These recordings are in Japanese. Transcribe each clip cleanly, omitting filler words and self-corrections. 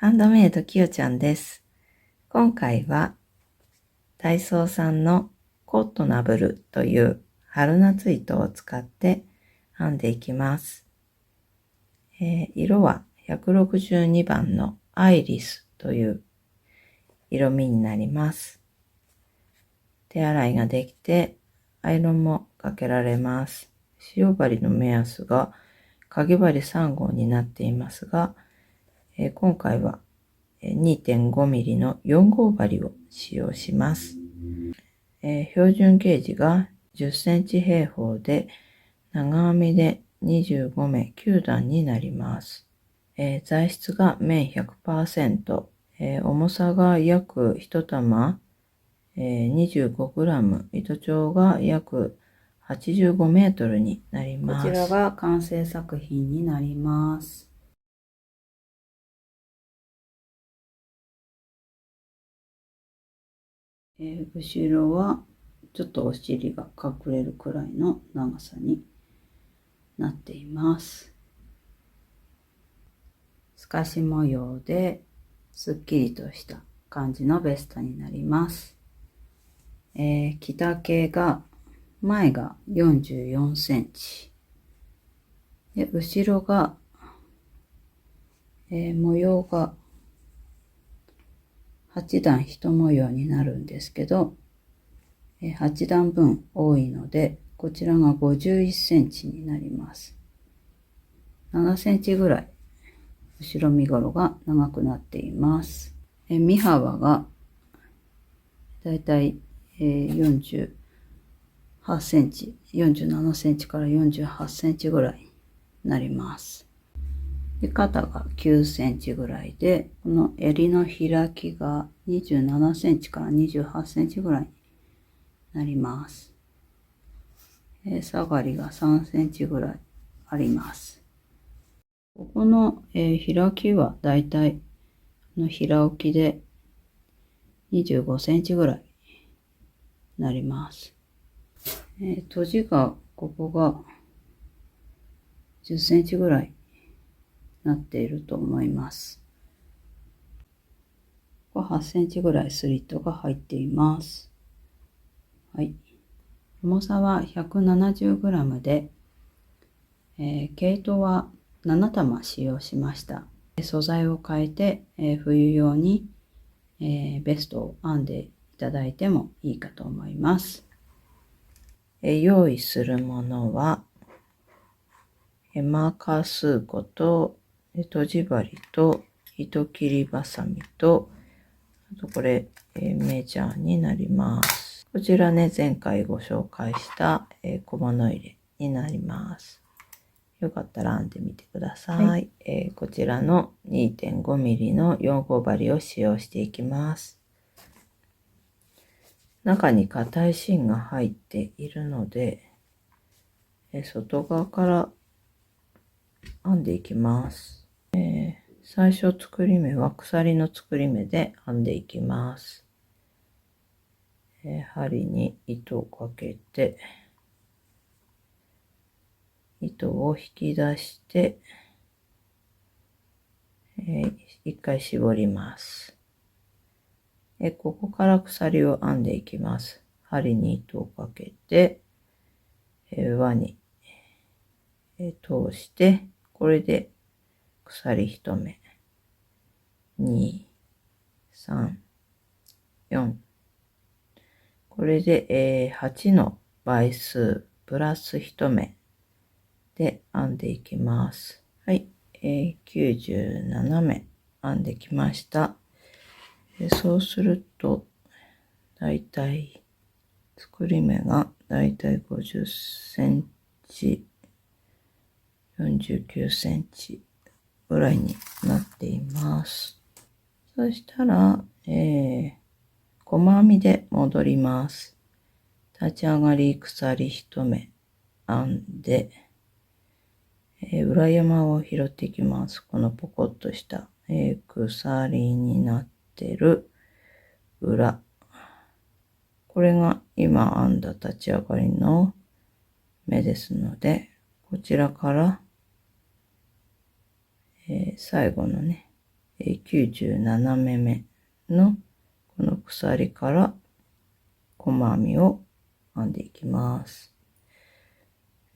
ハンドメイドきよちゃんです。今回はダイソーさんのコットナブルという春夏糸を使って編んでいきます。色は162番のアイリスという色味になります。手洗いができてアイロンもかけられます。塩針の目安がかぎ針3号になっていますが、今回は 2.5 ミリの4号針を使用します。標準ゲージが10センチ平方で長編みで25目9段になります。材質が綿 100%、重さが約1玉、25g、糸長が約85メートルになります。こちらが完成作品になります。後ろはちょっとお尻が隠れるくらいの長さになっています。透かし模様ですっきりとした感じのベストになります。着丈が前が44センチで後ろが、模様が8段1模様になるんですけど、8段分多いのでこちらが51センチになります。7センチぐらい後ろ身ごろが長くなっています。身幅がだいたい48センチ、47センチから48センチぐらいになります。で肩が9センチぐらいで、この襟の開きが27センチから28センチぐらいになります。下がりが3センチぐらいあります。ここの、開きはだいたい平置きで25センチぐらいになります。閉じがここが10センチぐらいになっていると思います。ここ8センチぐらいスリットが入っています。はい。重さは 170g で、毛糸は7玉使用しました。素材を変えて、冬用に、ベストを編んでいただいてもいいかと思います。用意するものは、マーカー数個と閉じ針と糸切りばさみと、あとこれ、メジャーになります。こちらね、前回ご紹介した、小物入れになります。よかったら編んでみてください。はい、こちらの 2.5 ミリの4号針を使用していきます。中に硬い芯が入っているので、外側から編んでいきます。最初作り目は鎖の作り目で編んでいきます。針に糸をかけて、糸を引き出して、一回絞ります。ここから鎖を編んでいきます。針に糸をかけて、輪に、通して、これで鎖1目、2、3、4、これで、8の倍数プラス1目で編んでいきます。はい、97目編んできました。そうすると、だいたい作り目がだいたい50センチ、49センチぐらいになっています。そしたら、細編みで戻ります。立ち上がり鎖1目編んで、裏山を拾っていきます。このポコッとした、鎖になってる裏。これが今編んだ立ち上がりの目ですので、こちらから、最後のね、97目目のこの鎖から細編みを編んでいきます。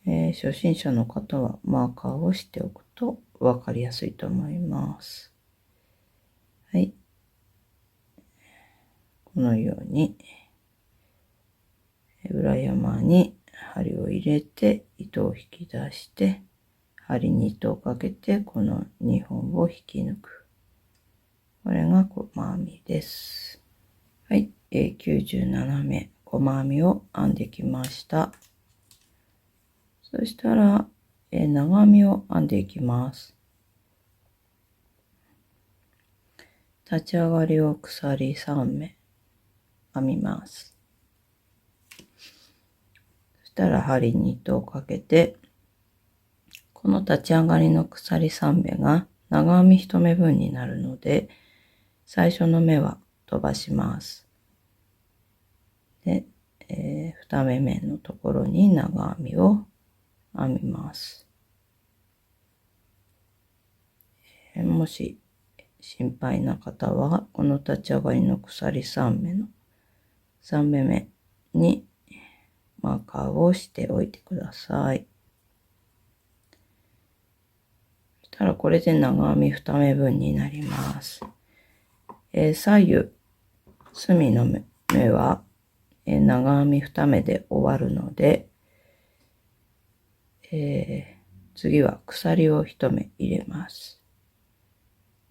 初心者の方はマーカーをしておくと分かりやすいと思います。はい。このように裏山に針を入れて糸を引き出して針に糸をかけてこの2本を引き抜く。これが細編みです。はい。97目細編みを編んできました。そしたら、長編みを編んでいきます。立ち上がりを鎖3目編みます。そしたら針に糸をかけて、この立ち上がりの鎖3目が長編み1目分になるので、最初の目は飛ばします。で、2目目のところに長編みを編みます。もし心配な方は、この立ち上がりの鎖3目の3目目にマーカーをしておいてください。そしたらこれで長編み2目分になります。左右隅の目は長編み2目で終わるので、次は鎖を1目入れます。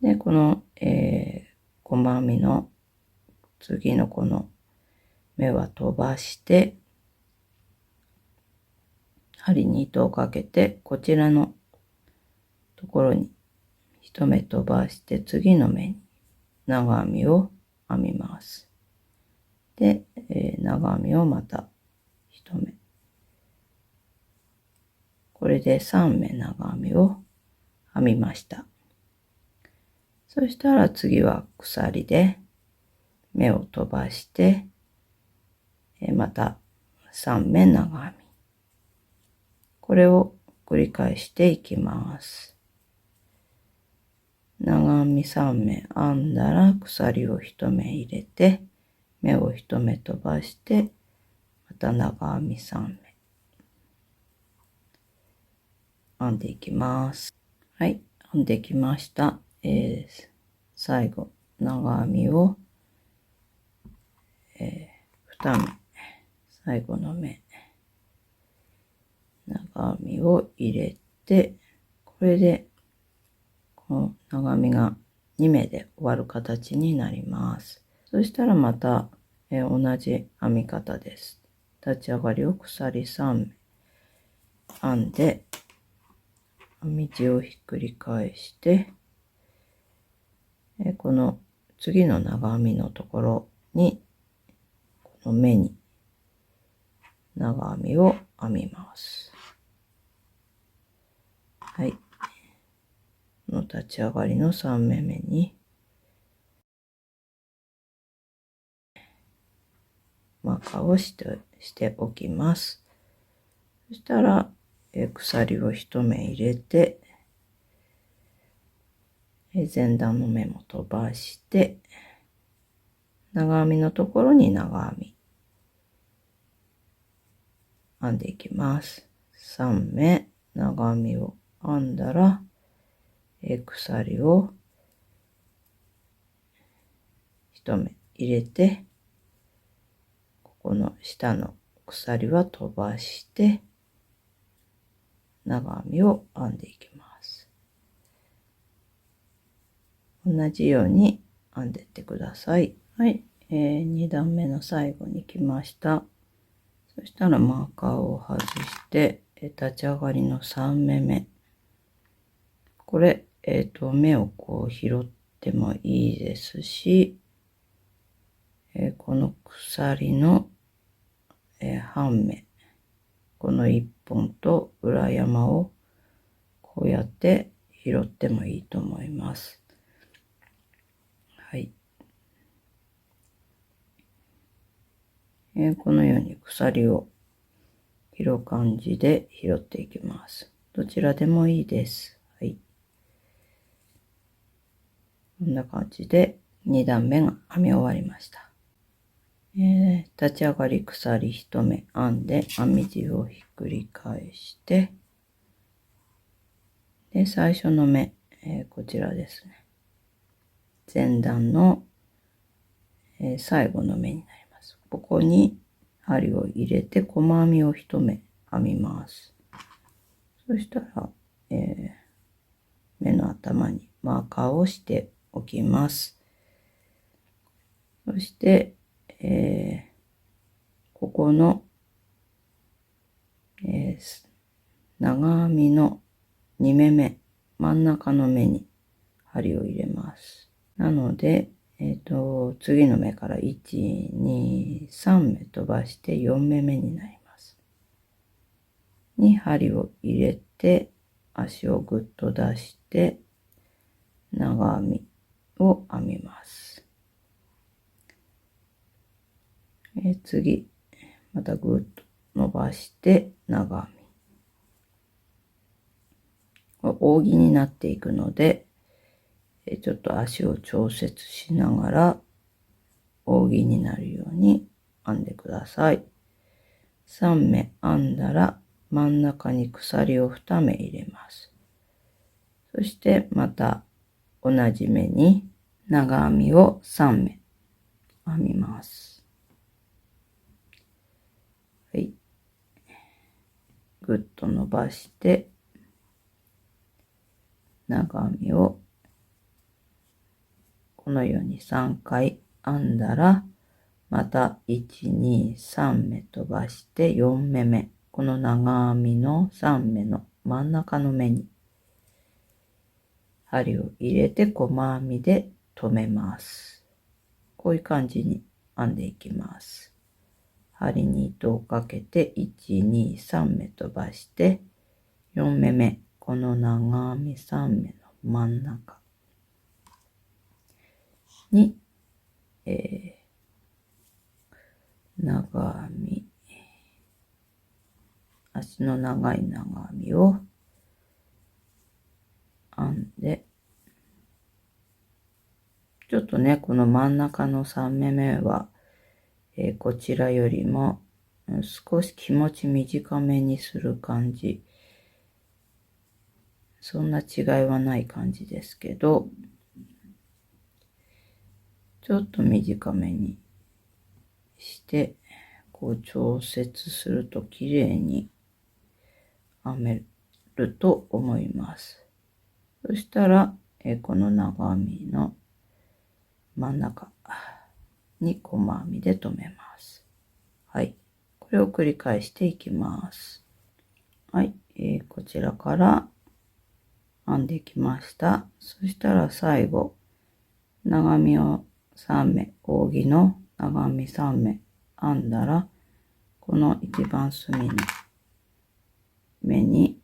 で、この、細編みの次のこの目は飛ばして、針に糸をかけて、こちらのところに1目飛ばして、次の目に長編みを編みます。で、長編みをまた1目。これで3目長編みを編みました。そしたら次は鎖で目を飛ばして、また3目長編み。これを繰り返していきます。長編み3目編んだら鎖を1目入れて、目を1目飛ばして、また長編み3目編んでいきます。はい、編んできました。最後長編みを、2目、最後の目長編みを入れて、これでこの長編みが2目で終わる形になります。そしたらまた、同じ編み方です。立ち上がりを鎖3目編んで、編み地をひっくり返して、この次の長編みのところに、この目に長編みを編みます。はい。この立ち上がりの3目目にマーカーをしておきます。そしたら、鎖を1目入れて、前段の目も飛ばして、長編みのところに長編み編んでいきます。3目長編みを編んだら、鎖を1目入れて、ここの下の鎖は飛ばして、長編みを編んでいきます。同じように編んでいってください。はい、2段目の最後に来ました。そしたらマーカーを外して、立ち上がりの3目目。これ、目をこう拾ってもいいですし、この鎖の、半目、この1本と裏山をこうやって拾ってもいいと思います。はい。このように鎖を拾う感じで拾っていきます。どちらでもいいです。はい。こんな感じで2段目が編み終わりました。立ち上がり鎖1目編んで編み地をひっくり返して、で最初の目、こちらですね。前段の、最後の目になります。ここに針を入れて細編みを1目編みます。そしたら、目の頭にマーカーをしておきます。そして、ここの、長編みの2目目、真ん中の目に針を入れます。なので、次の目から1、2、3目飛ばして4目目になります。に針を入れて、足をぐっと出して、長編みを編みます。次、またぐっと伸ばして長編み。扇になっていくので、ちょっと足を調節しながら扇になるように編んでください。3目編んだら真ん中に鎖を2目入れます。そしてまた同じ目に長編みを3目編みます。はい。ぐっと伸ばして長編みをこのように3回編んだら、また1、2、3目飛ばして4目目。この長編みの3目の真ん中の目に針を入れて細編みで留めます。こういう感じに編んでいきます。針に糸をかけて1、2、3目飛ばして4目目。この長編み3目の真ん中に、長編み、足の長い長編みを編んで、ちょっとね、この真ん中の3目目は、こちらよりも少し気持ち短めにする感じ。そんな違いはない感じですけど、ちょっと短めにして、こう調節すると綺麗に編めると思います。そしたら、この長編みの真ん中に細編みで留めます。はい。これを繰り返していきます。はい。こちらから編んできました。そしたら最後、長編みを3目、扇の長編み3目編んだら、この一番隅の目に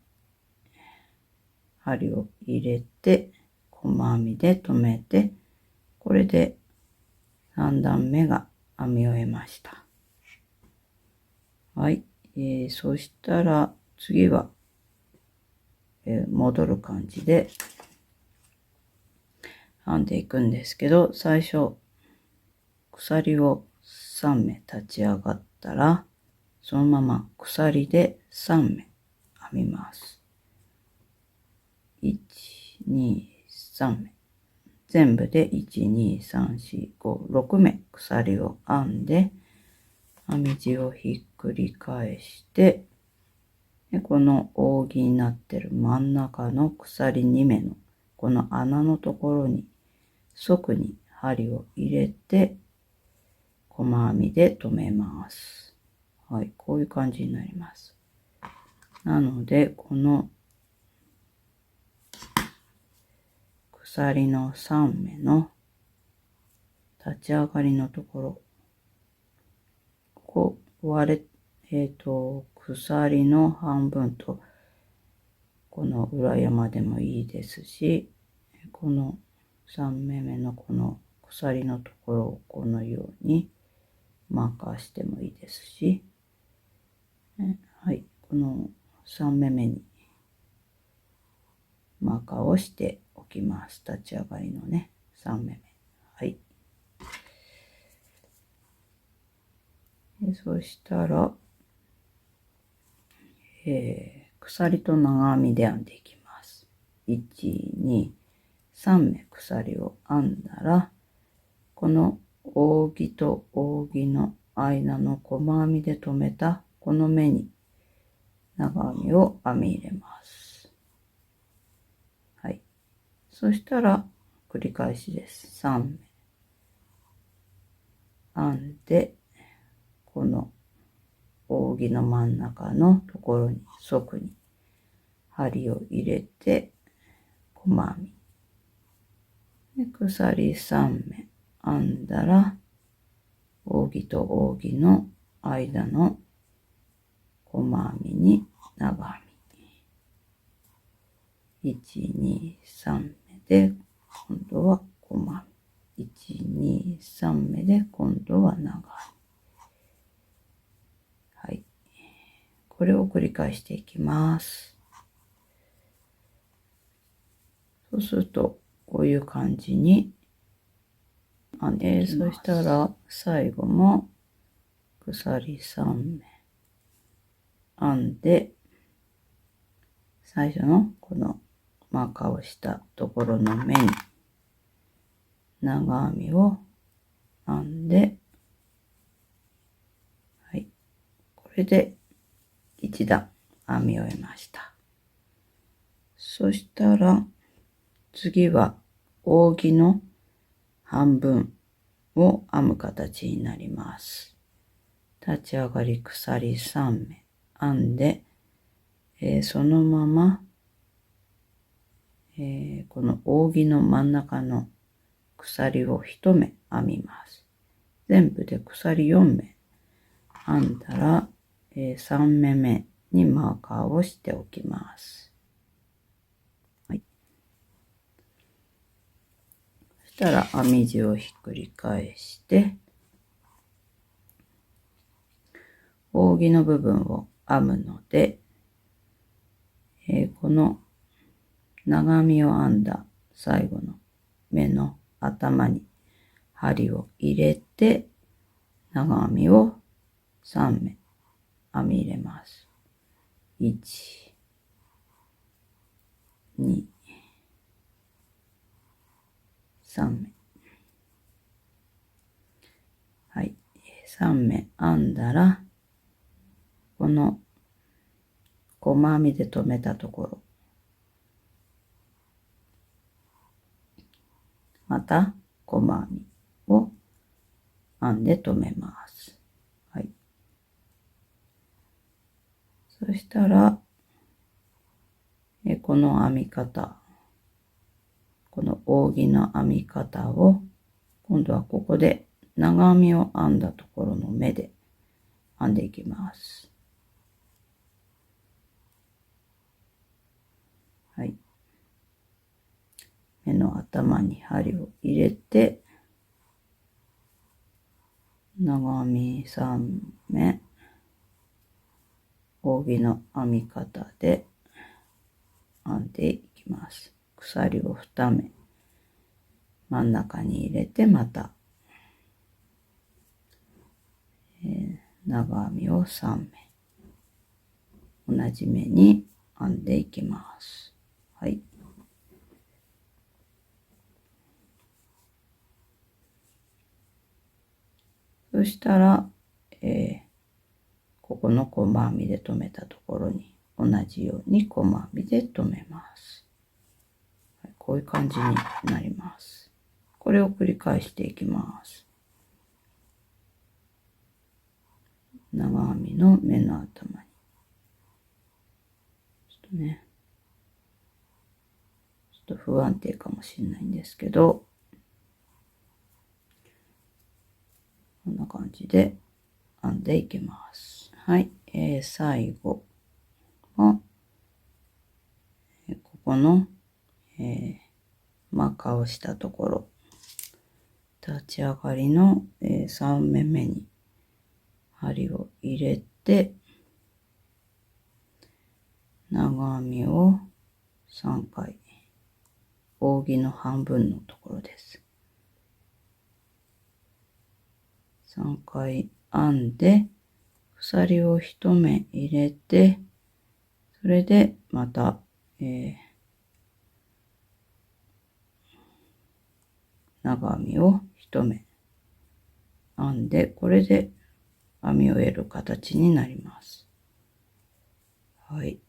針を入れて、細編みで留めて、これで3段目が編み終えました。はい。そしたら次は、戻る感じで編んでいくんですけど、最初鎖を3目立ち上がったら、そのまま鎖で3目編みます。1、2、3目。全部で1、2、3、4、5、6目鎖を編んで、編み地をひっくり返して、でこの扇になってる真ん中の鎖2目のこの穴のところに側に針を入れて細編みで留めます。はい、こういう感じになります。なのでこの鎖の3目の立ち上がりのところ、ここ割れ鎖の半分とこの裏山でもいいですし、この3目目のこの鎖のところをこのようにマーカーしてもいいですし、はい、この3目目にマーカーをしておきます。立ち上がりのね、3目目。はい。そしたら、鎖と長編みで編んでいきます。1、2、3目鎖を編んだら、この扇と扇の間の細編みで留めたこの目に長編みを編み入れます。はい。そしたら繰り返しです。3目編んで、この扇の真ん中のところに側に針を入れて細編みで、鎖3目編んだら、扇と扇の間の細編みに長編み。1、2、3目で、今度は細編み。1、2、3目で、今度は長編み。はい。これを繰り返していきます。そうすると、こういう感じに編んでいきます。そしたら、最後も鎖3目編んで、最初のこのマーカーをしたところの目に長編みを編んで、はい。これで一段編み終えました。そしたら、次は扇の半分を編む形になります。立ち上がり鎖3目編んで、そのまま、この扇の真ん中の鎖を1目編みます。全部で鎖4目編んだら、3目目にマーカーをしておきます。はい。そしたら編み地をひっくり返して、扇の部分を編むので、この長編みを編んだ最後の目の頭に針を入れて、長編みを3目編み入れます。1、2、3目。はい。3目編んだら、この細編みで留めたところ、また細編みを編んで留めます。はい。そしたら、この編み方、この扇の編み方を、今度はここで長編みを編んだところの目で編んでいきます。はい。目の頭に針を入れて、長編み3目、扇の編み方で編んでいきます。鎖を2目真ん中に入れて、また、長編みを3目同じ目に編んでいきます。はい。そしたら、ここの細編みで留めたところに同じように細編みで留めます。はい、こういう感じになります。これを繰り返していきます。長編みの目の頭に。ちょっとね、ちょっと不安定かもしれないんですけど、こんな感じで編んでいきます。はい、最後も、ここの、マーカーをしたところ、立ち上がりの、3目目に針を入れて、長編みを3回、扇の半分のところです。3回編んで、鎖を1目入れて、それでまた、長編みを1目編んで、これで編み終える形になります。はい。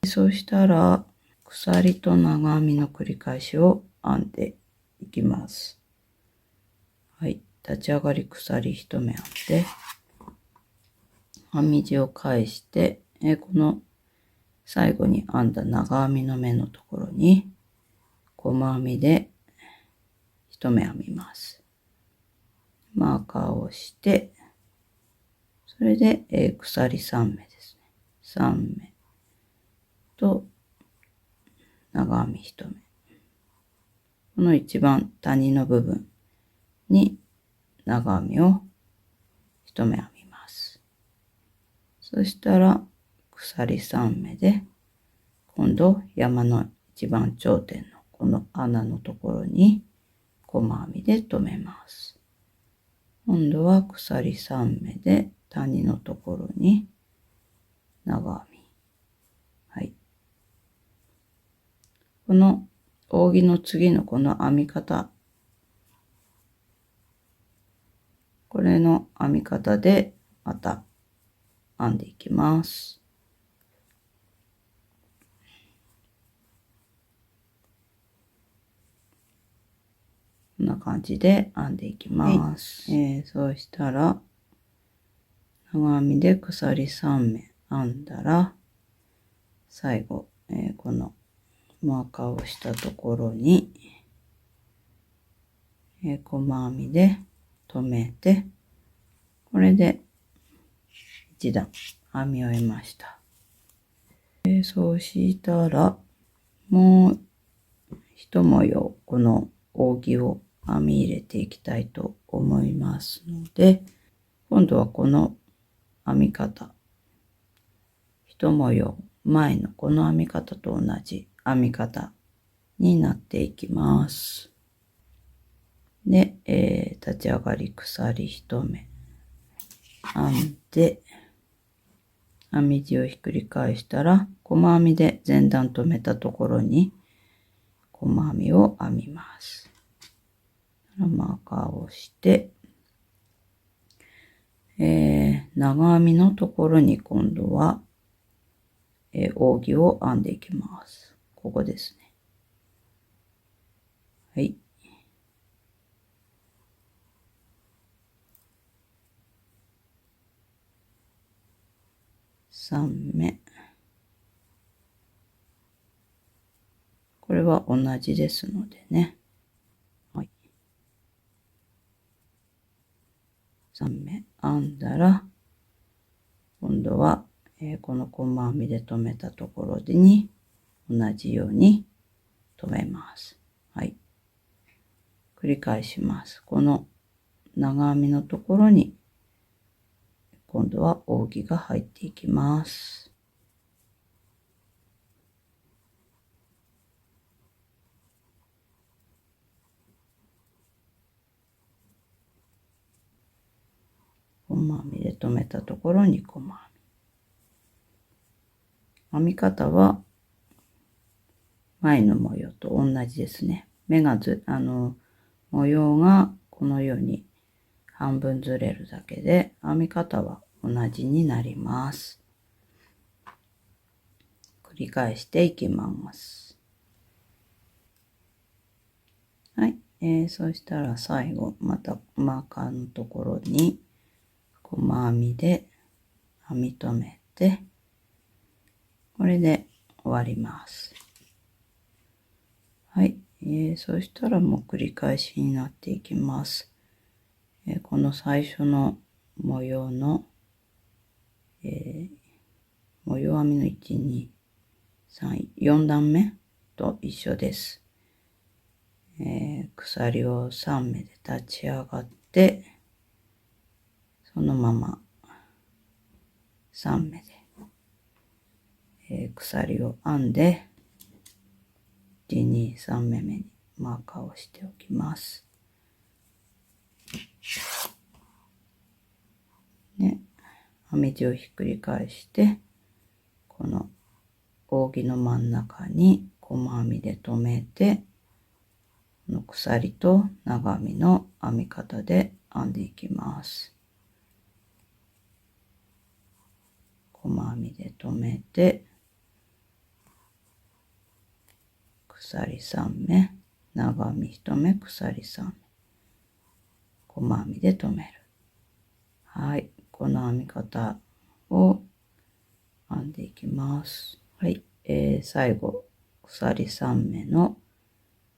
そうしたら、鎖と長編みの繰り返しを編んでいきます。はい。立ち上がり鎖1目編んで、編み地を返して、この最後に編んだ長編みの目のところに、細編みで1目編みます。マーカーをして、それで、鎖3目ですね。3目と長編み1目。この一番谷の部分に長編みを1目編みます。そしたら鎖3目で、今度山の一番頂点のこの穴のところに細編みで留めます。今度は鎖3目で谷のところに長編み。はい。この扇の次のこの編み方。これの編み方でまた編んでいきます。こんな感じで編んでいきます。そうしたら、長編みで鎖3目編んだら、最後、このマーカーをしたところに、細編みで留めて、これで一段編み終えました。そうしたら、もう一模様、この扇を編み入れていきたいと思いますので、今度はこの編み方、一模様前のこの編み方と同じ編み方になっていきます。で、立ち上がり鎖1目編んで、編み地をひっくり返したら、細編みで前段留めたところに細編みを編みます。マーカーをして、長編みのところに今度は、扇を編んでいきます。ここですね。はい。3目。これは同じですのでね。はい。3目編んだら、今度は、この細編みで留めたところに同じように留めます。はい。繰り返します。この長編みのところに今度は扇が入っていきます。細編みで留めたところに細編み。編み方は前の模様と同じですね。目が模様がこのように半分ずれるだけで、編み方は同じになります。繰り返していきます。はい。そしたら最後、またマーカーのところに細編みで編み留めて、これで終わります。はい。そしたらもう繰り返しになっていきます。この最初の模様の、模様編みの1、2、3、4段目と一緒です。鎖を3目で立ち上がって、そのまま3目で、鎖を編んで、1、2、3目目にマーカーをしておきます。編み地をひっくり返して、この扇の真ん中に細編みで留めて、この鎖と長編みの編み方で編んでいきます。細編みで留めて、鎖3目、長編み1目、鎖3目、細編みで留める。はい、この編み方を編んでいきます。はい、最後、鎖3目の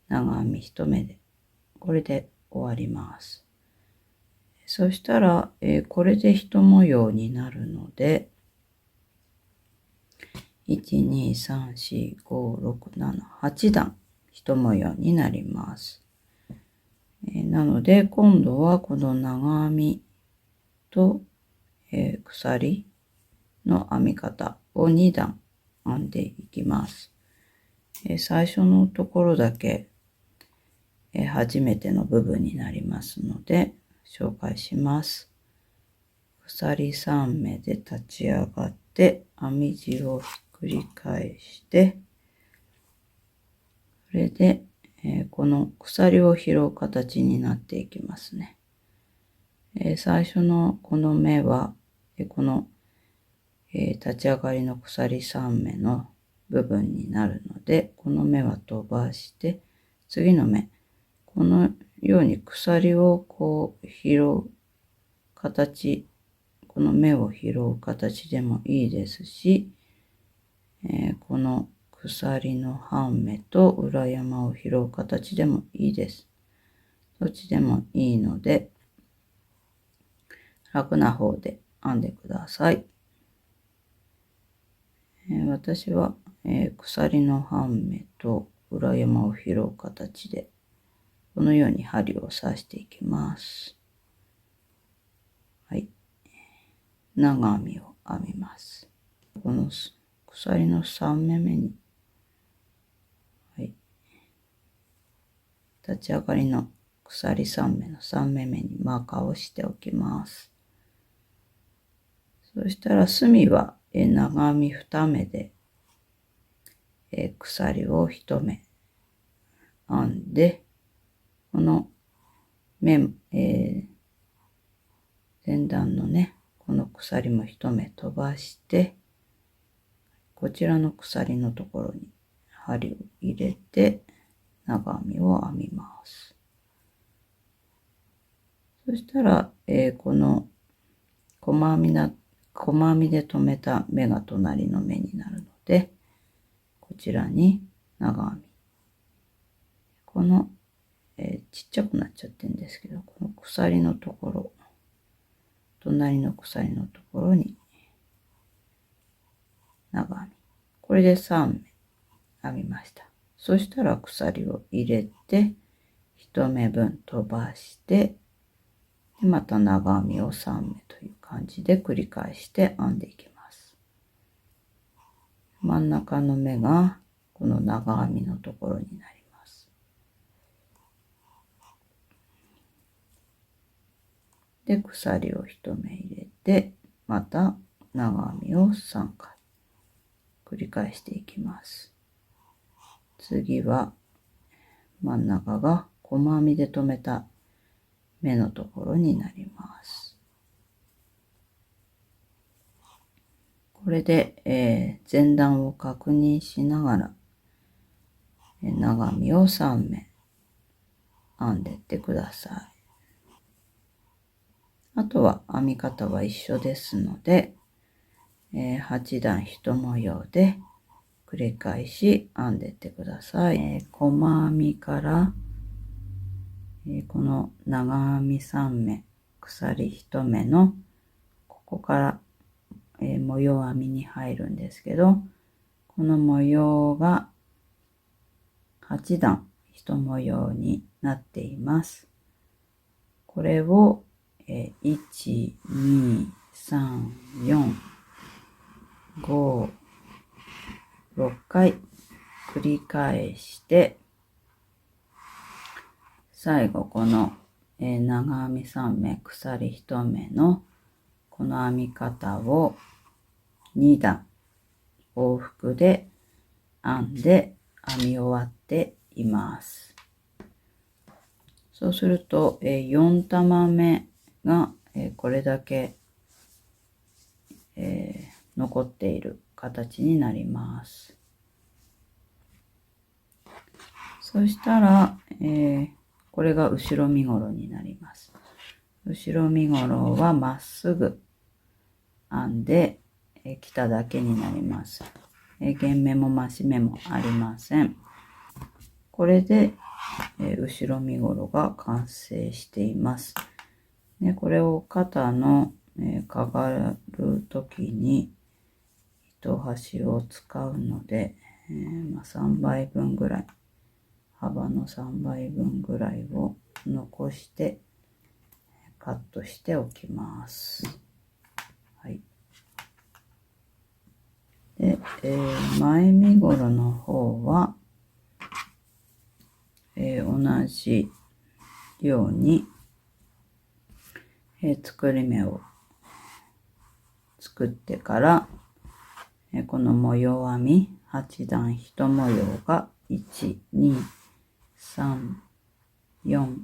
長編み1目で、これで終わります。そしたら、これで一模様になるので、1、2、3、4、5、6、7、8段一模様になります。なので、今度はこの長編みと、鎖の編み方を2段編んでいきます。最初のところだけ、初めての部分になりますので、紹介します。鎖3目で立ち上がって、編み地をひっくり返して、それで、この鎖を拾う形になっていきますね。最初のこの目は、この、立ち上がりの鎖3目の部分になるので、この目は飛ばして、次の目、このように鎖をこう拾う形、この目を拾う形でもいいですし、この鎖の半目と裏山を拾う形でもいいです。どっちでもいいので、楽な方で編んでください。私は、鎖の半目と裏山を拾う形で、このように針を刺していきます。はい。長編みを編みます。この鎖の3目目に、はい、立ち上がりの鎖3目の3目目にマーカーをしておきます。そしたら隅は長編み2目で鎖を1目編んで、この前段のね、この鎖も1目飛ばして、こちらの鎖のところに針を入れて長編みを編みます。そしたら、この細編みで留めた目が隣の目になるので、こちらに長編み。この、ちっちゃくなっちゃってるんですけど、この鎖のところ、隣の鎖のところに長編み。これで3目編みました。そしたら鎖を入れて、1目分飛ばして、でまた長編みを3目という感じで繰り返して編んでいきます。真ん中の目がこの長編みのところになります。で、鎖を1目入れて、また長編みを3回繰り返していきます。次は真ん中が細編みで留めた目のところになります。これで、前段を確認しながら、長編みを3目編んでってください。あとは編み方は一緒ですので、8段一模様で繰り返し編んでってください。細編みから、この長編み3目、鎖1目のここから、模様編みに入るんですけど、この模様が8段一模様になっています。これを、1、2、3、4、5、6回繰り返して、最後この、長編み3目、鎖1目のこの編み方を2段往復で編んで編み終わっています。そうすると、4玉目が、これだけ、残っている形になります。そしたら、これが後ろ身ごろになります。後ろ身ごろはまっすぐ編んで、きただけになります。減目も増し目もありません。これで、後ろ身ごろが完成しています。でこれを肩の、かがるときに糸端を使うので、3倍分ぐらい、幅の3倍分ぐらいを残してカットしておきます。はい。で、前身ごろの方は、同じように、作り目を作ってから、この模様編み8段1模様が1、2、3、4、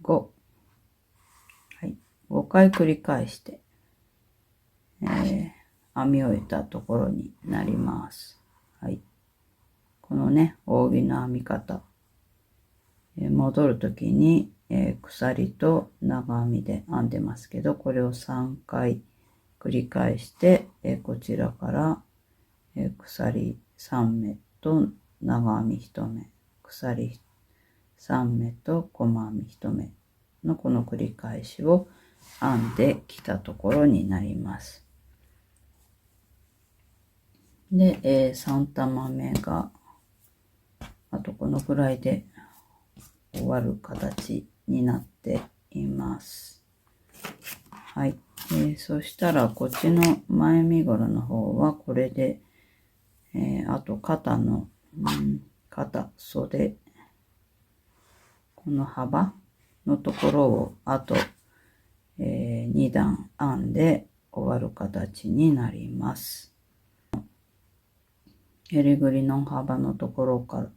5、はい、5回繰り返して、編み終えたところになります。はい、このね、扇の編み方、戻るときに、鎖と長編みで編んでますけど、これを3回繰り返して、こちらから、鎖3目と長編み1目、鎖3目と細編み1目のこの繰り返しを編んできたところになります。で、3玉目があとこのぐらいで終わる形になっています。はい。そしたらこっちの前身ごろの方はこれで、あと肩の、肩、袖、この幅のところをあと、2段編んで終わる形になります。襟ぐりの幅のところから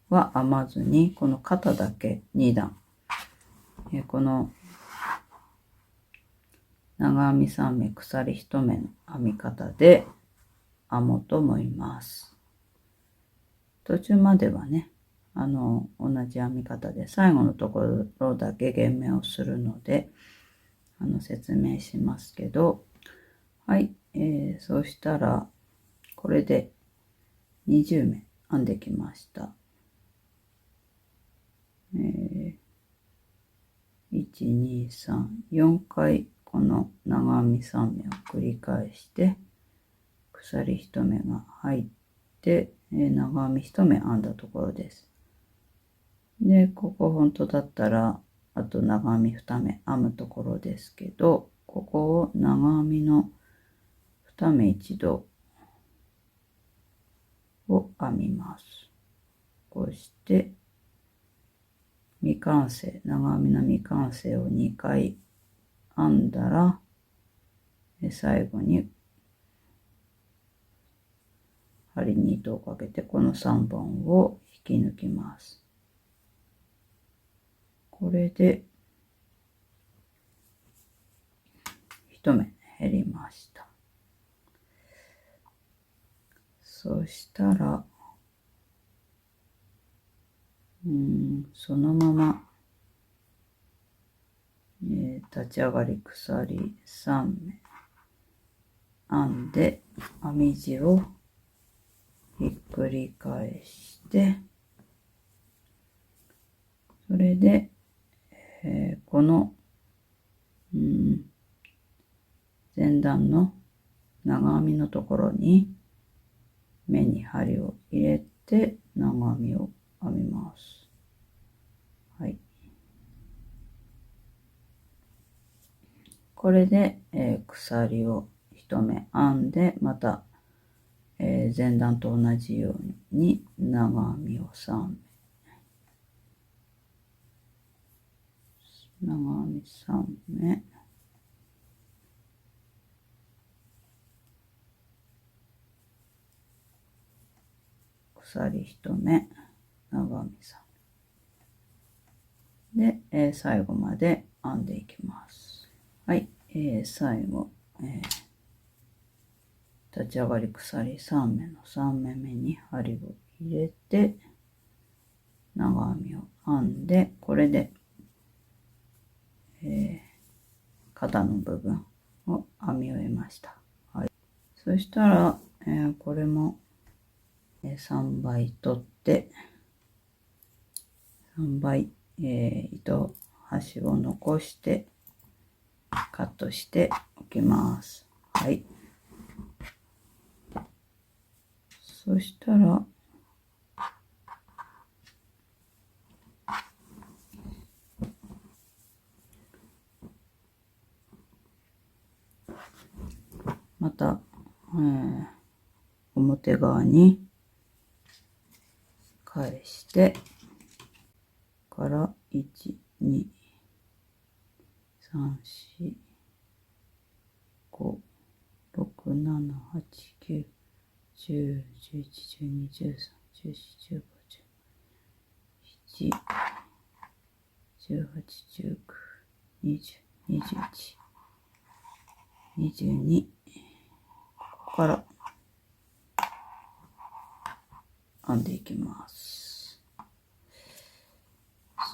は編まずに、この肩だけ2段、この長編み3目鎖1目の編み方で編もうと思います。途中まではね、同じ編み方で最後のところだけ減目をするので、説明しますけど、はい、そうしたらこれで20目編んできました。1、2、3、4回この長編み3目を繰り返して、鎖1目が入って、長編み1目編んだところです。で、ここ本当だったら、あと長編み2目編むところですけど、ここを長編みの2目一度を編みます。こうして、未完成、長編みの未完成を2回編んだら、最後に針に糸をかけてこの3本を引き抜きます。これで1目減りました。そしたら、そのまま、立ち上がり鎖3目編んで編み地をひっくり返して、それで、この、前段の長編みのところに目に針を入れて長編みを編みます。はい。これで、鎖を1目編んで、また、前段と同じように長編みを3目。長編み3目。鎖1目、長編み3目で、最後まで編んでいきます。はい、最後、立ち上がり鎖3目の3目目に針を入れて長編みを編んで、これで、肩の部分を編み終えました。はい、そしたら、これも3倍取って3倍、糸端を残してカットしておきます。はい。そしたらまた、表側に返してから1、2、3、4、5、6、7、8、9、10、11、12、13、14、15、17、18、19、20、21、22、ここから編んでいきます。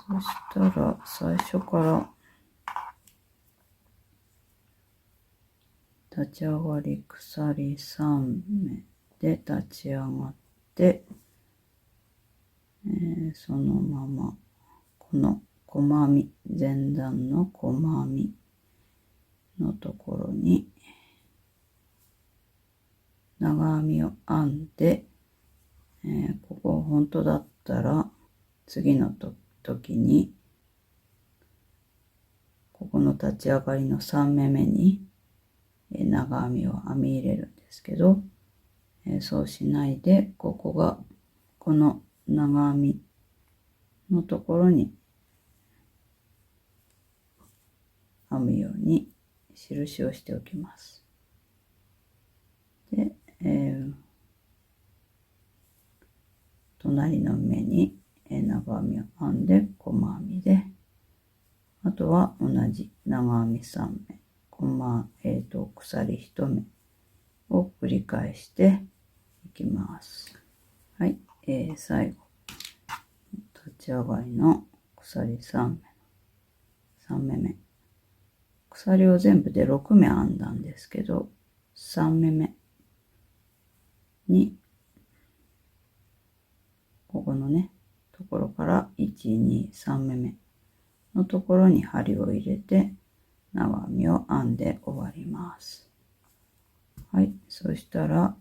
そしたら最初から立ち上がり鎖3目で立ち上がって、そのままこの細編み、前段の細編みのところに長編みを編んで、ここ本当だったら次の時にここの立ち上がりの3目目に長編みを編み入れるんですけど、そうしないでこの長編みのところに編むように印をしておきます。で、隣の目に長編みを編んで細編みで、あとは同じ長編み3目、鎖1目を繰り返していきます。はい、最後立ち上がりの鎖3目目、鎖を全部で6目編んだんですけど、3目目にここのねところから1、2、3目目のところに針を入れて長編みを編んで終わります。はい、そしたら、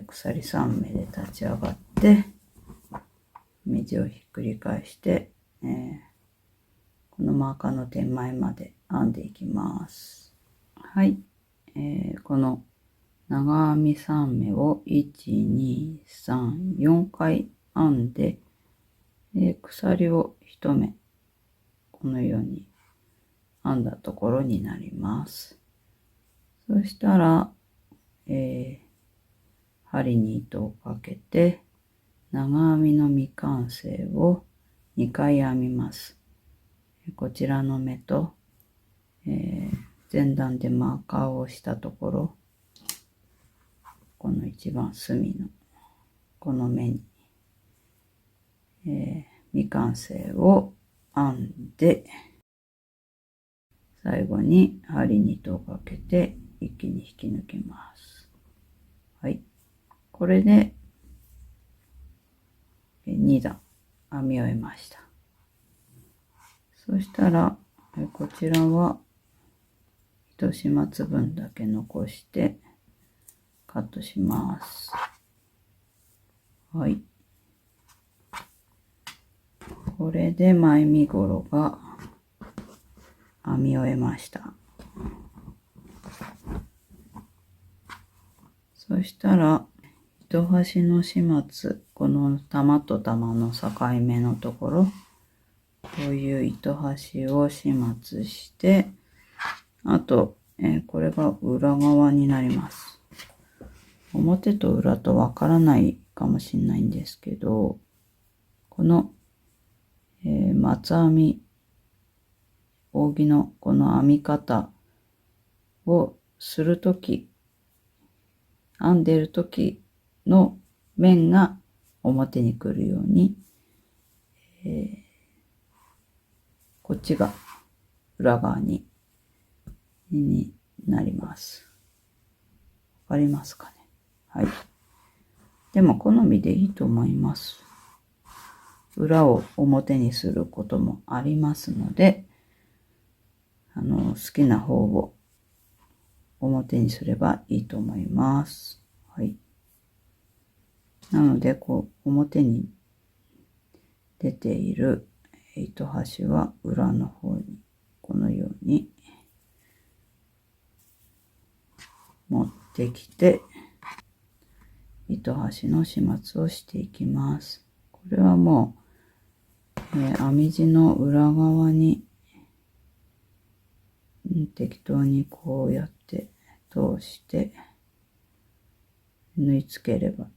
鎖3目で立ち上がって右をひっくり返して、このマーカーの手前まで編んでいきます。はい、この長編み3目を1、2、3、4回編んで、鎖を1目このように編んだところになります。そしたら、針に糸をかけて長編みの未完成を2回編みます。こちらの目と、前段でマーカーをしたところ、この一番隅のこの目に、未完成を編んで、最後に針に糸をかけて一気に引き抜きます。はい、これで2段編み終えました。そしたらこちらは糸始末分だけ残してカットします。はい、これで前身ごろが編み終えました。そしたら糸端の始末、この玉と玉の境目のところ、こういう糸端を始末して、あと、これが裏側になります。表と裏とわからないかもしれないんですけど、この、松編み、扇のこの編み方をするとき、編んでるときの面が表に来るように、こっちが裏側になります。わかりますかね。はい。でも好みでいいと思います。裏を表にすることもありますので、好きな方を表にすればいいと思います。はい。なので、表に出ている糸端は裏の方にこのように持ってきて、糸端の始末をしていきます。これはもう、編み地の裏側に、適当にこうやって通して縫い付ければ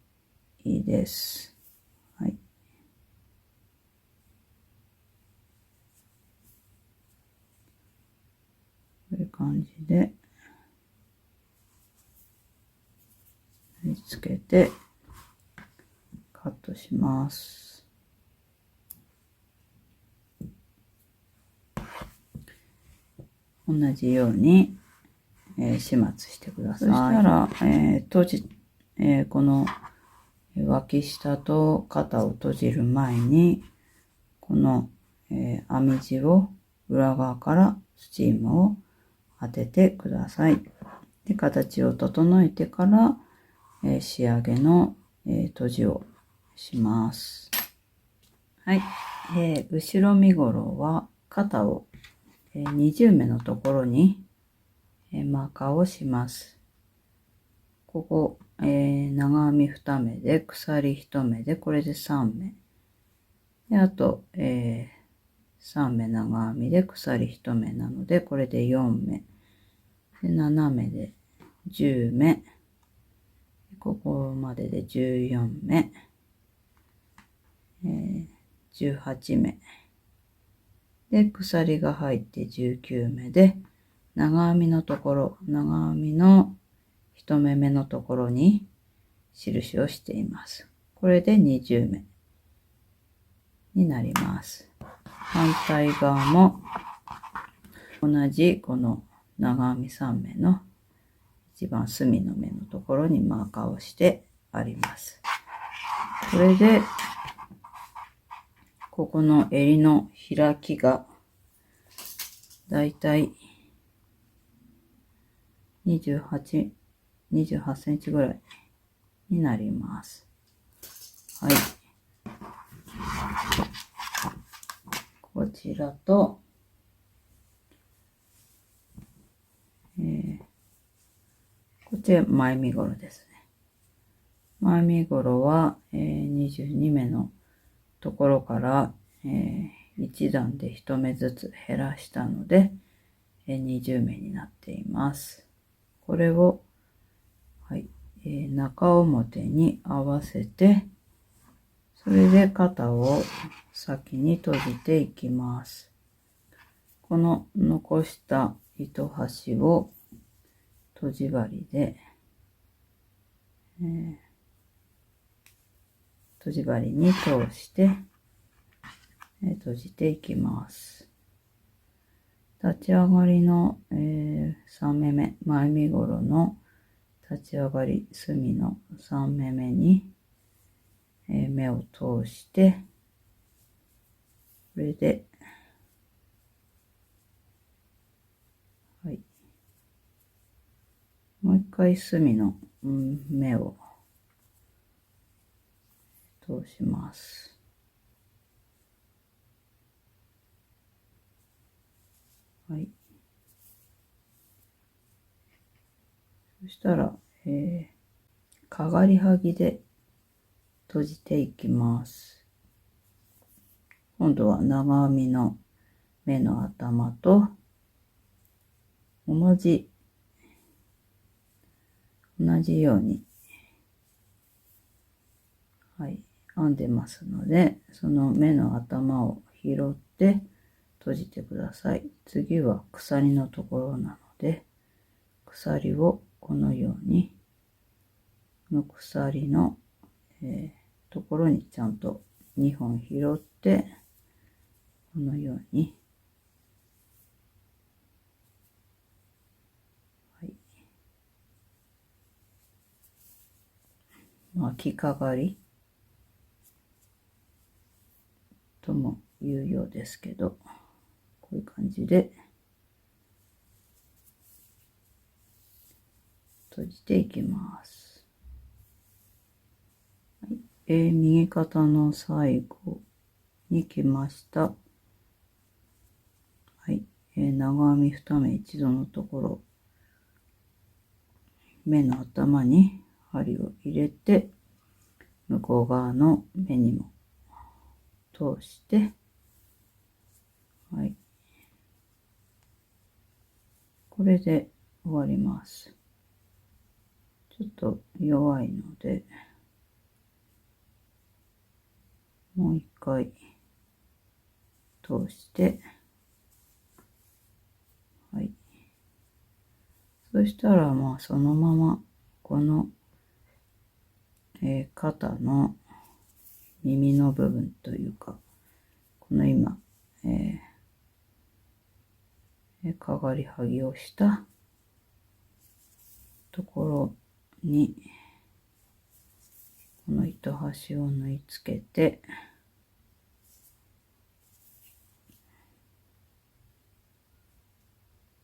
いいです。はい。こういう感じで縫い付けてカットします。同じように、始末してください。そしたら、この脇下と肩を閉じる前に、この、編み地を裏側からスチームを当ててください。で、形を整えてから、仕上げの、閉じをします。はい。後ろ身ごろは肩を、20目のところに、マーカーをします。ここ、長編み2目で鎖1目でこれで3目。で、あと、3目長編みで鎖1目なのでこれで4目。で、7目で10目。ここまでで14目。18目。で、鎖が入って19目で、長編みのところ、長編みの1目目のところに印をしています。これで20目になります。反対側も同じこの長編み3目の一番隅の目のところにマーカーをしてあります。これでここの襟の開きがだいたい28センチぐらいになります。はい。こちらと、こっちは前身ごろですね。前身ごろは、22目のところから、1段で1目ずつ減らしたので、20目になっています。これを、はい、中表に合わせて、それで肩を先に閉じていきます。この残した糸端を閉じ針で、閉じ針に通して閉じていきます。立ち上がりの、3目目、前身ごろの立ち上がり隅の3目目に、目を通して、これで、はい、もう一回隅の、目を通します。はい。そしたら、かがりはぎで閉じていきます。今度は長編みの目の頭と同じようにはい、編んでますので、その目の頭を拾って閉じてください。次は鎖のところなので、鎖をこのように、この鎖の、ところにちゃんと2本拾って、このように、はい、巻きかがりとも言うようですけど、こういう感じで閉じていきます。はい、右肩の最後に来ました。はい、長編み2目一度のところ、目の頭に針を入れて、向こう側の目にも通して、はい、これで終わります。ちょっと弱いので、もう一回通して、はい。そしたら、そのまま、この、肩の耳の部分というか、この今、かがりはぎをしたところに、この糸端を縫い付けて、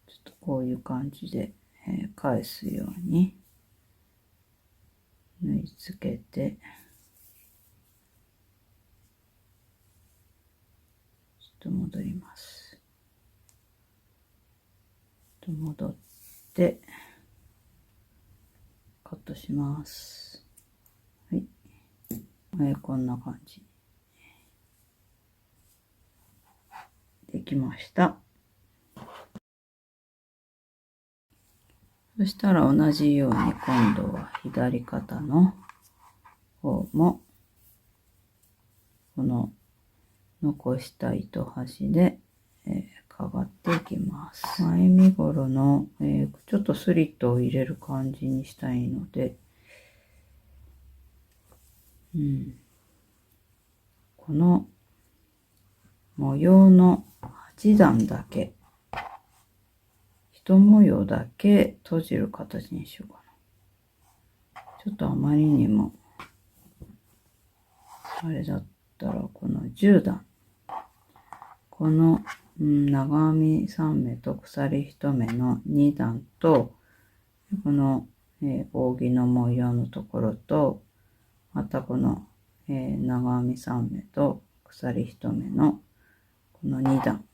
ちょっとこういう感じで、返すように縫い付けて、ちょっと戻ります。戻って、カットします。はい。こんな感じ。できました。そしたら同じように今度は左肩の方もこの残した糸端で、かがっていきます。前身ごろの、ちょっとスリットを入れる感じにしたいので、この模様の8段だけ、一模様だけ閉じる形にしようかな。ちょっとあまりにもあれだったら、この10段、この、長編み3目と鎖1目の2段と、この、扇の模様のところと、またこの、長編み3目と鎖1目のこの2段、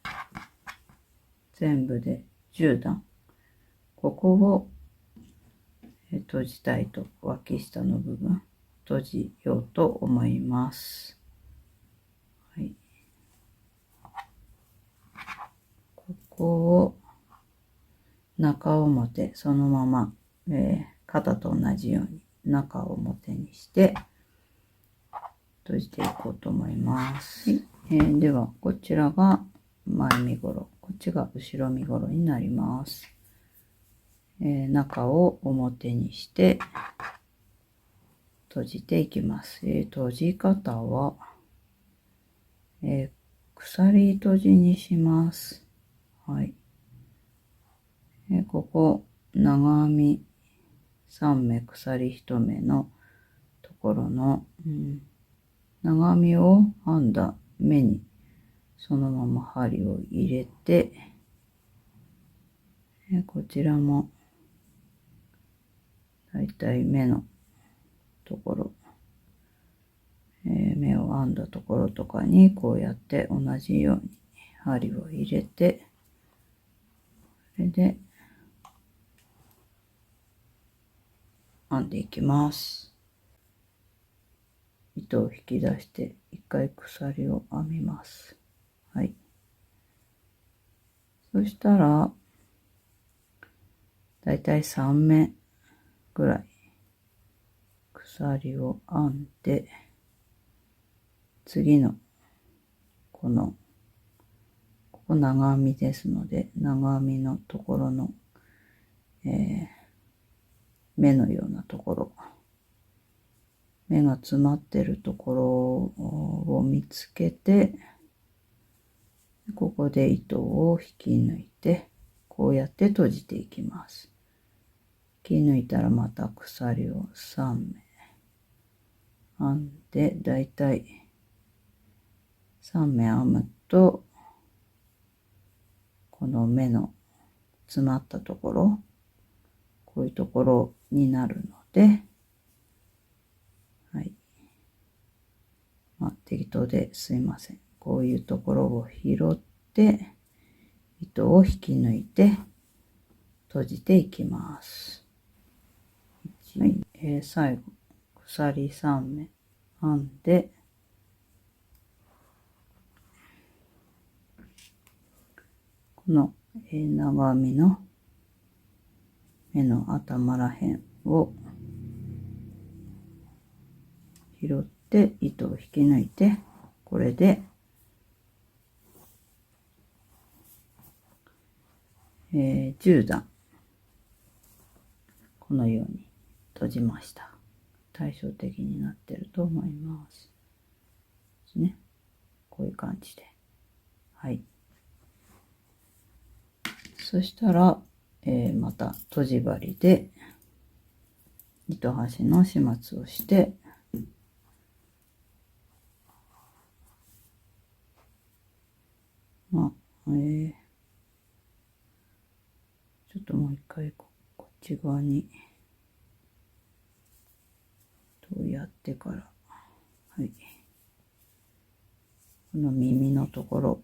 全部で10段、ここを、閉じたいと、脇下の部分閉じようと思います。はい、ここを中表そのまま、肩と同じように中表にして閉じていこうと思います。はい、ではこちらが前身ごろ、こっちが後ろ身ごろになります。中を表にして閉じていきます。閉じ方は、鎖閉じにします。はい。ここ長編み3目鎖1目のところの、長編みを編んだ目にそのまま針を入れて、こちらもだいたい目のところ、目を編んだところとかにこうやって同じように針を入れて、それで編んでいきます。糸を引き出して一回鎖を編みます。はい。そしたらだいたい3目ぐらい鎖を編んで、次の、ここ長編みですので、長編みのところの、目のようなところ、目が詰まってるところを見つけて、ここで糸を引き抜いて、こうやって閉じていきます。引き抜いたらまた鎖を3目編んで、だいたい3目編むと、この目の詰まったところ、こういうところになるので、はい。適当ですいません。こういうところを拾って、糸を引き抜いて、閉じていきます。はい。最後、鎖3目編んで、この、長編みの目の頭らへんを拾って糸を引き抜いて、これで、10段このように閉じました。対照的になってると思います。ですね。こういう感じで。はい。そしたら、また閉じ針で糸端の始末をして、ちょっともう一回こっち側にとやってから、はい。この耳のところ、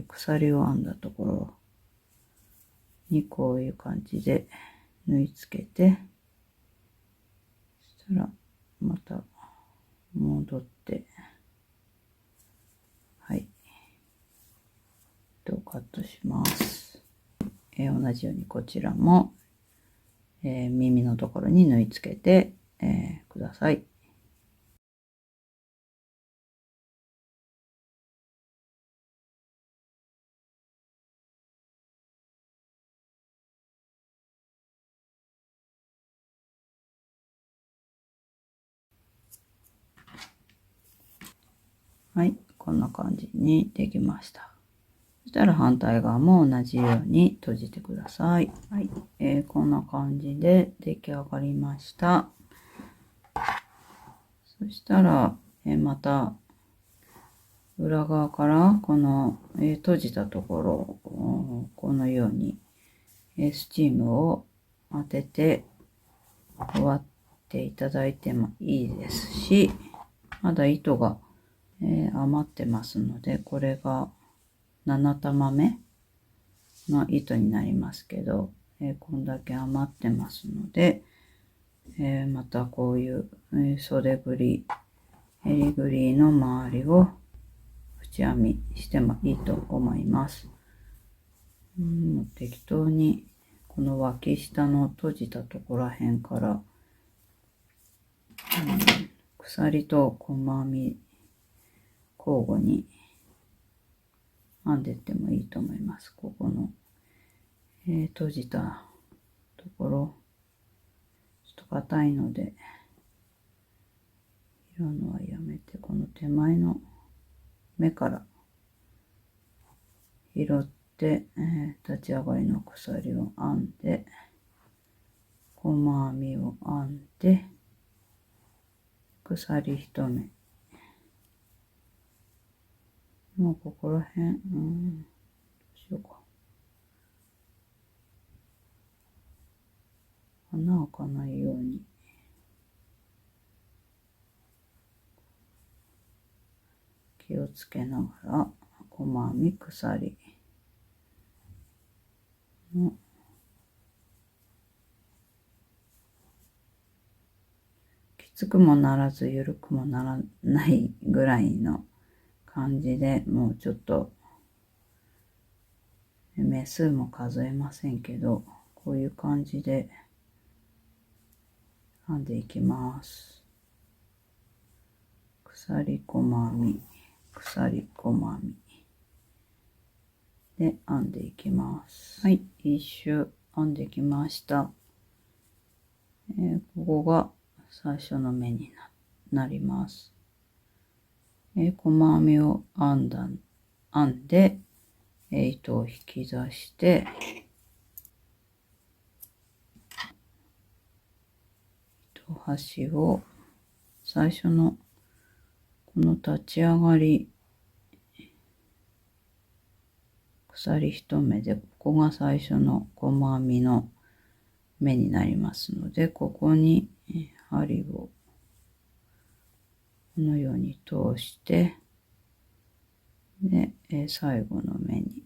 鎖を編んだところにこういう感じで縫い付けて、そしたらまた戻って、はい。糸をカットします。同じようにこちらも、耳のところに縫い付けて、ください。はい、こんな感じにできました。そしたら反対側も同じように閉じてください。はい、こんな感じで出来上がりました。そしたら、また裏側からこの、閉じたところをこのように、スチームを当てて割っていただいてもいいですし、まだ糸が、余ってますので、これが7玉目の糸になりますけど、こんだけ余ってますので、またこういう、袖ぐり、襟ぐりの周りを縁編みしてもいいと思います。もう適当にこの脇下の閉じたところらへんから、鎖と細編み交互に編んでってもいいと思います。ここの、閉じたところ、ちょっと硬いので、拾うのはやめて、この手前の目から拾って、立ち上がりの鎖を編んで、細編みを編んで、鎖1目。もうここら辺、どうしようか。穴開かないように。気をつけながら、細編み鎖のきつくもならず緩くもならないぐらいの感じで、もうちょっと目数も数えませんけど、こういう感じで編んでいきます。鎖細編み。鎖細編みで編んでいきます。はい、一周編んできました。ここが最初の目になります。細編みを編んで、糸を引き出して、糸端を最初のこの立ち上がり鎖1目で、ここが最初の細編みの目になりますので、ここに針をこのように通して、で、最後の目に、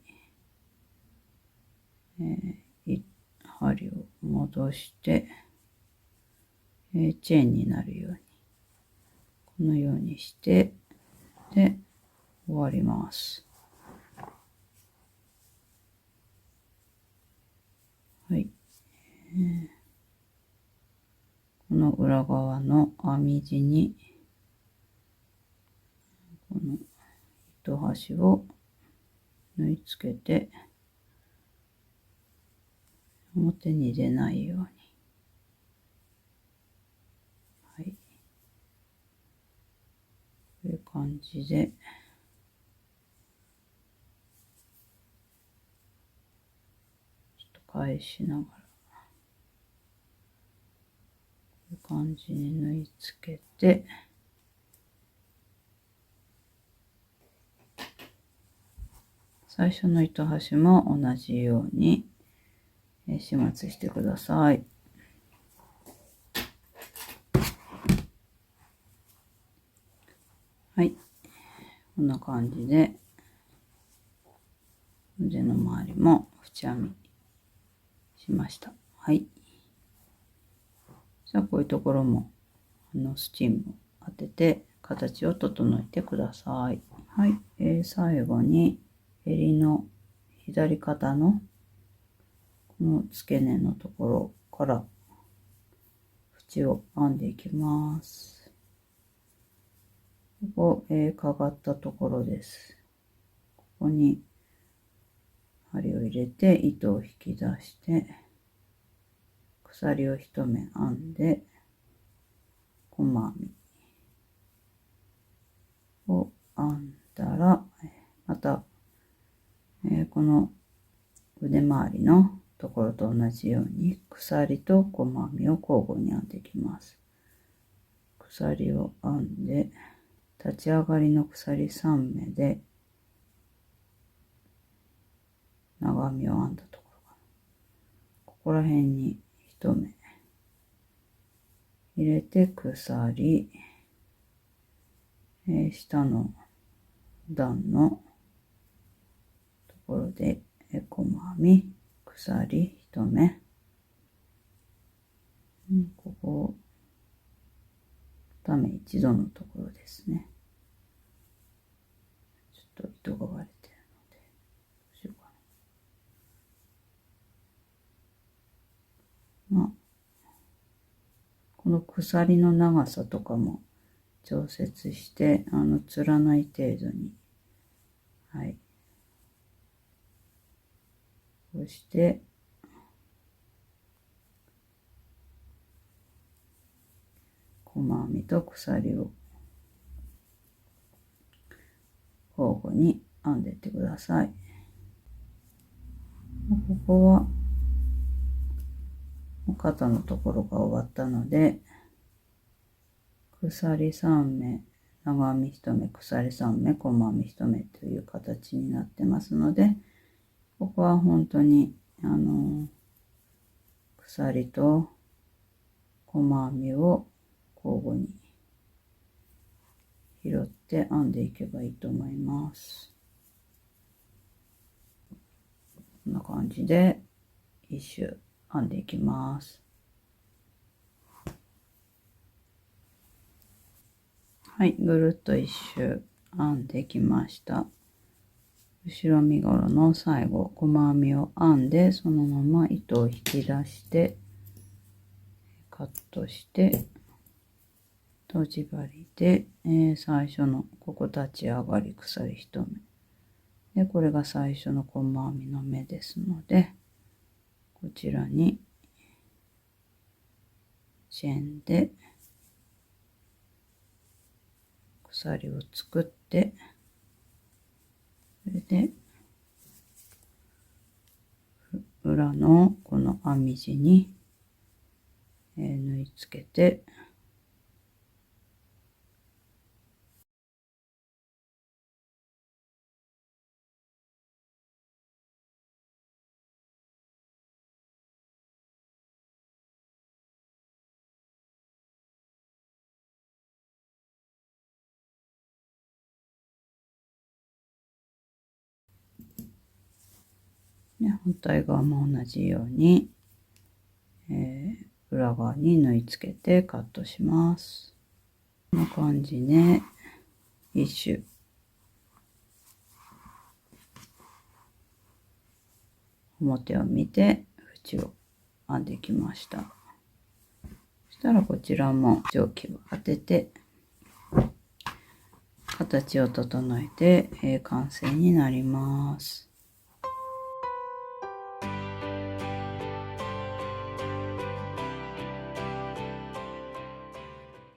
針を戻して、チェーンになるように、このようにして、で、終わります。はい。この裏側の編み地に、この糸端を縫い付けて、表に出ないように。はい。こういう感じで、ちょっと返しながら、こういう感じに縫い付けて、最初の糸端も同じように始末してください。はい。こんな感じで、腕の周りも縁編みしました。はい。じゃあ、こういうところも、スチームを当てて、形を整えてください。はい。最後に、襟の左肩の、この付け根のところから、縁を編んでいきます。ここ、かがったところです。ここに、針を入れて、糸を引き出して、鎖を1目編んで、細編みを編んだら、また、この腕周りのところと同じように鎖と細編みを交互に編んでいきます。鎖を編んで、立ち上がりの鎖3目で長編みを編んだところが、ここら辺に1目入れて鎖、下の段のところで細編み、鎖1目、ここ2目一度のところですね。ちょっと糸が割れてるので、どうしようかな。まあ、この鎖の長さとかも調節して、つらない程度に、はい。こうして、細編みと鎖を交互に編んでいってください。ここは肩のところが終わったので、鎖3目、長編み1目、鎖3目、細編み1目という形になってますので、ここは本当に鎖と細編みを交互に拾って編んでいけばいいと思います。こんな感じで一周編んでいきます。はい、ぐるっと一周編んできました。後ろ身ごろの最後、細編みを編んで、そのまま糸を引き出して、カットして、とじ針で、最初のここ立ち上がり鎖1目で、これが最初の細編みの目ですので、こちらにチェーンで鎖を作って、それで裏のこの編み地に縫い付けて、反対側も同じように、裏側に縫い付けてカットします。こんな感じで一周表を見て縁を編んできました。そしたらこちらも定規を当てて形を整えて、完成になります。